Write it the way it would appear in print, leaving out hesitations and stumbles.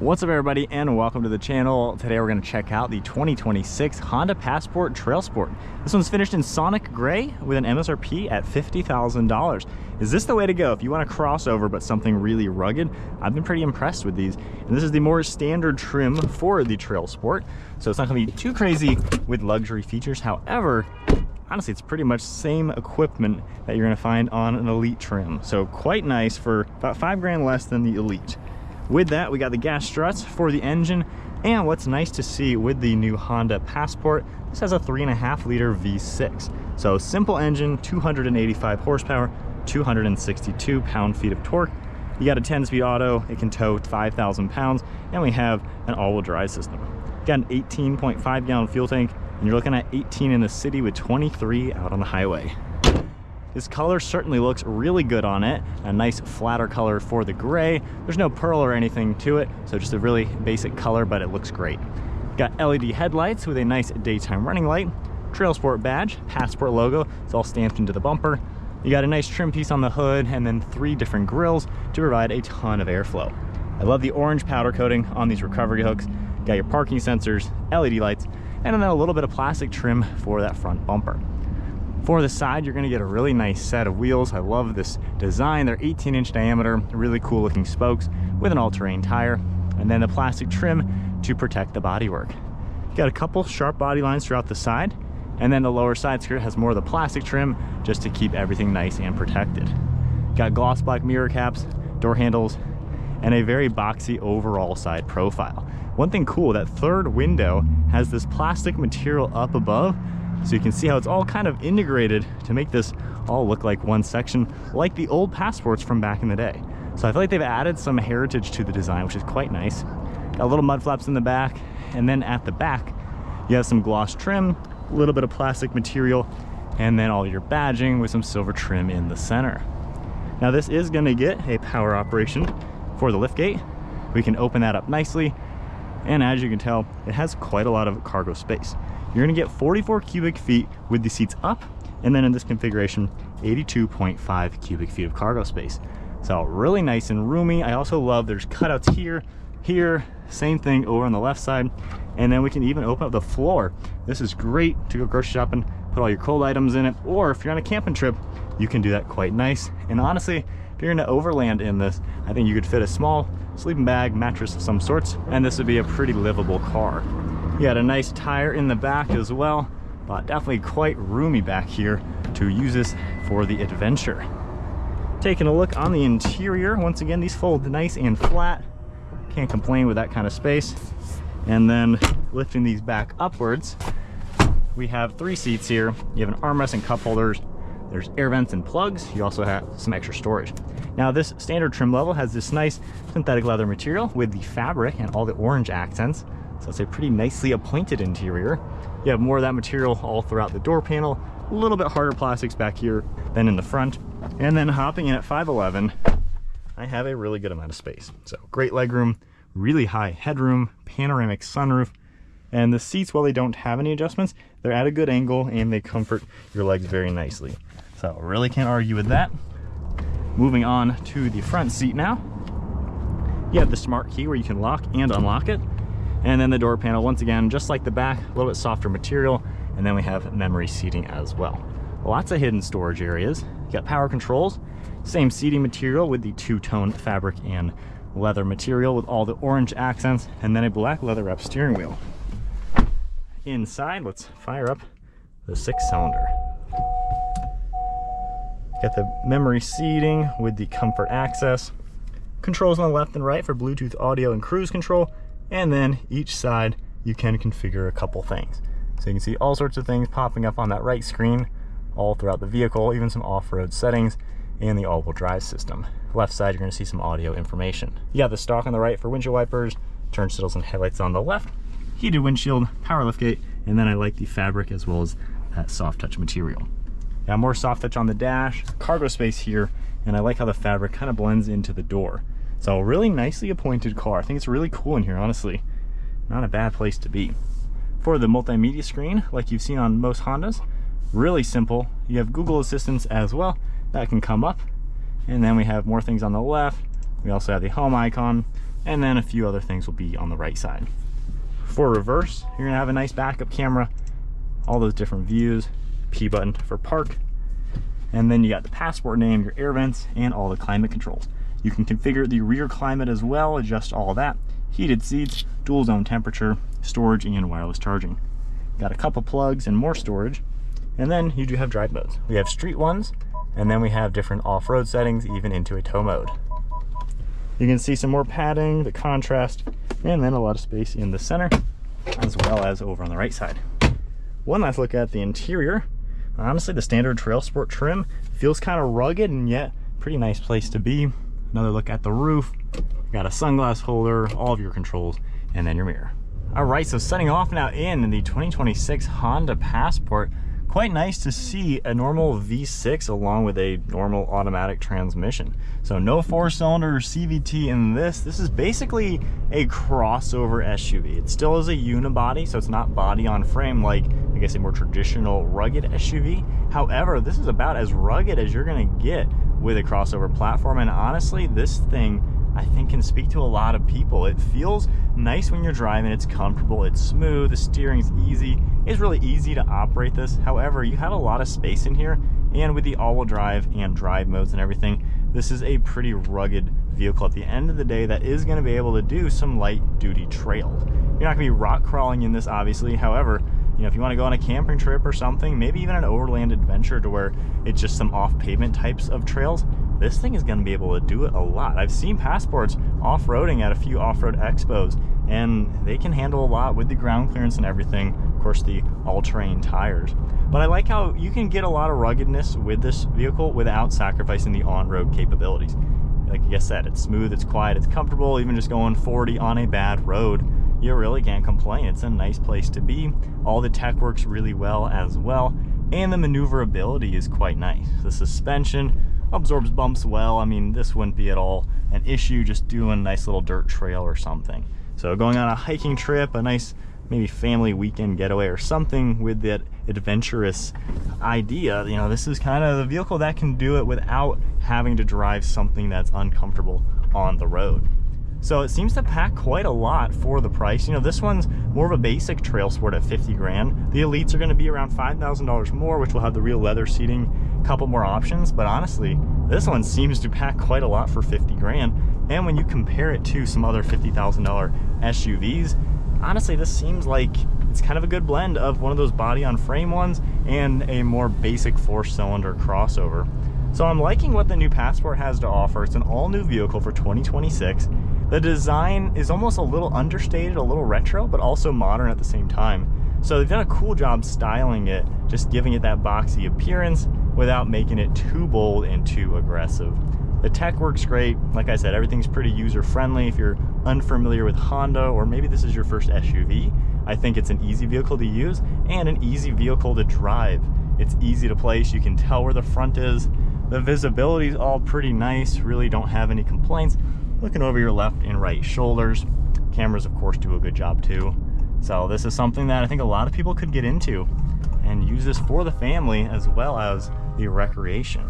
What's up everybody and welcome to the channel. Today we're going to check out the 2026 Honda Passport Trailsport. This one's finished in Sonic Gray with an MSRP at $50,000. Is this the way to go if you want a crossover but something really rugged? I've been pretty impressed with these. And this is the more standard trim for the Trailsport, so it's not going to be too crazy with luxury features. However, honestly, it's pretty much same equipment that you're going to find on an Elite trim. So quite nice for about $5 less than the Elite. With that, we got the gas struts for the engine, and what's nice to see with the new Honda Passport, this has a 3.5 liter V6. So simple engine, 285 horsepower, 262 pound-feet of torque. You got a 10-speed auto, it can tow 5,000 pounds, and we have an all-wheel drive system. Got an 18.5 gallon fuel tank, and you're looking at 18 in the city with 23 out on the highway. This color certainly looks really good on it. A nice flatter color for the gray. There's no pearl or anything to it, so just a really basic color, but it looks great. Got LED headlights with a nice daytime running light. Trailsport badge, Passport logo. It's all stamped into the bumper. You got a nice trim piece on the hood and then 3 different grills to provide a ton of airflow. I love the orange powder coating on these recovery hooks. Got your parking sensors, LED lights, and then a little bit of plastic trim for that front bumper. For the side, you're going to get a really nice set of wheels. I love this design. They're 18-inch diameter, really cool looking spokes with an all-terrain tire, and then the plastic trim to protect the bodywork. You got a couple sharp body lines throughout the side, and then the lower side skirt has more of the plastic trim just to keep everything nice and protected. Got gloss black mirror caps, door handles, and a very boxy overall side profile. One thing cool, that third window has this plastic material up above, so you can see how it's all kind of integrated to make this all look like one section, like the old Passports from back in the day. So I feel like they've added some heritage to the design, which is quite nice. Got little mud flaps in the back, and then at the back, you have some gloss trim, a little bit of plastic material, and then all your badging with some silver trim in the center. Now this is gonna get a power operation for the liftgate. We can open that up nicely, and as you can tell, it has quite a lot of cargo space. You're gonna get 44 cubic feet with the seats up, and then in this configuration, 82.5 cubic feet of cargo space. So really nice and roomy. I also love there's cutouts here, same thing over on the left side, and then we can even open up the floor. This is great to go grocery shopping, put all your cold items in it, or if you're on a camping trip, you can do that quite nice. And honestly, if you're gonna overland in this, I think you could fit a small sleeping bag, mattress of some sorts, and this would be a pretty livable car. You got a nice tire in the back as well, but definitely quite roomy back here to use this for the adventure. Taking a look on the interior, once again, these fold nice and flat. Can't complain with that kind of space. And then lifting these back upwards, we have 3 seats here. You have an armrest and cup holders. There's air vents and plugs. You also have some extra storage. Now this standard trim level has this nice synthetic leather material with the fabric and all the orange accents. So it's a pretty nicely appointed interior. You have more of that material all throughout the door panel, a little bit harder plastics back here than in the front. And then hopping in at 5'11", I have a really good amount of space. So great legroom, really high headroom, panoramic sunroof, and the seats, while they don't have any adjustments, they're at a good angle and they comfort your legs very nicely. So really can't argue with that. Moving on to the front seat now. You have the smart key where you can lock and unlock it. And then the door panel, once again, just like the back, a little bit softer material, and then we have memory seating as well. Lots of hidden storage areas. You got power controls, same seating material with the 2-tone fabric and leather material with all the orange accents, and then a black leather wrap steering wheel. Inside, let's fire up the 6-cylinder. Got the memory seating with the comfort access. Controls on the left and right for Bluetooth audio and cruise control. And then each side you can configure a couple things. So you can see all sorts of things popping up on that right screen all throughout the vehicle, even some off-road settings and the all-wheel drive system. Left side, you're going to see some audio information. You got the stalk on the right for windshield wipers, turn signals and headlights on the left, heated windshield, power liftgate, and then I like the fabric as well as that soft touch material. Got more soft touch on the dash, cargo space here, and I like how the fabric kind of blends into the door. So a really nicely appointed car. I think it's really cool in here, honestly. Not a bad place to be. For the multimedia screen, like you've seen on most Hondas, really simple. You have Google Assistance as well. That can come up. And then we have more things on the left. We also have the home icon, and then a few other things will be on the right side. For reverse, you're gonna have a nice backup camera, all those different views, P button for park, and then you got the Passport name, your air vents, and all the climate controls. You can configure the rear climate as well, adjust all that, heated seats, dual zone temperature, storage, and wireless charging. Got a couple plugs and more storage, and then you do have drive modes. We have street ones, and then we have different off-road settings, even into a tow mode. You can see some more padding, the contrast, and then a lot of space in the center, as well as over on the right side. One last look at the interior. Honestly, the standard Trailsport trim feels kind of rugged and yet pretty nice place to be. Another look at the roof. Got a sunglass holder, all of your controls, and then your mirror. All right, so setting off now in the 2026 Honda Passport. Quite nice to see a normal V6 along with a normal automatic transmission. So no 4-cylinder CVT in this. This is basically a crossover SUV. It still is a unibody, so it's not body on frame like, I guess, a more traditional rugged SUV. However, this is about as rugged as you're gonna get with a crossover platform. And honestly, this thing, I think, can speak to a lot of people. It feels nice when you're driving, it's comfortable, it's smooth, the steering's easy. It's really easy to operate this. However, you have a lot of space in here, and with the all-wheel drive and drive modes and everything, this is a pretty rugged vehicle at the end of the day that is gonna be able to do some light-duty trails. You're not gonna be rock crawling in this, obviously. However, you know, if you wanna go on a camping trip or something, maybe even an overland adventure to where it's just some off-pavement types of trails, this thing is going to be able to do it a lot. I've seen Passports off-roading at a few off-road expos, and they can handle a lot with the ground clearance and everything. Of course, the all-terrain tires. But I like how you can get a lot of ruggedness with this vehicle without sacrificing the on-road capabilities. Like I said, it's smooth, it's quiet, it's comfortable. Even just going 40 on a bad road, you really can't complain. It's a nice place to be. All the tech works really well as well, and the maneuverability is quite nice. The suspension absorbs bumps well. I mean, this wouldn't be at all an issue just doing a nice little dirt trail or something. So going on a hiking trip, a nice maybe family weekend getaway or something with that adventurous idea, you know, this is kind of the vehicle that can do it without having to drive something that's uncomfortable on the road. So it seems to pack quite a lot for the price. You know, this one's more of a basic Trailsport at 50 grand. The Elites are gonna be around $5,000 more, which will have the real leather seating, a couple more options. But honestly, this one seems to pack quite a lot for 50 grand. And when you compare it to some other $50,000 SUVs, honestly, this seems like it's kind of a good blend of one of those body on frame ones and a more basic 4-cylinder crossover. So I'm liking what the new Passport has to offer. It's an all new vehicle for 2026. The design is almost a little understated, a little retro, but also modern at the same time. So they've done a cool job styling it, just giving it that boxy appearance without making it too bold and too aggressive. The tech works great. Like I said, everything's pretty user-friendly. If you're unfamiliar with Honda, or maybe this is your first SUV, I think it's an easy vehicle to use and an easy vehicle to drive. It's easy to place. You can tell where the front is. The visibility is all pretty nice. Really don't have any complaints. Looking over your left and right shoulders. Cameras, of course, do a good job too. So this is something that I think a lot of people could get into and use this for the family as well as the recreation.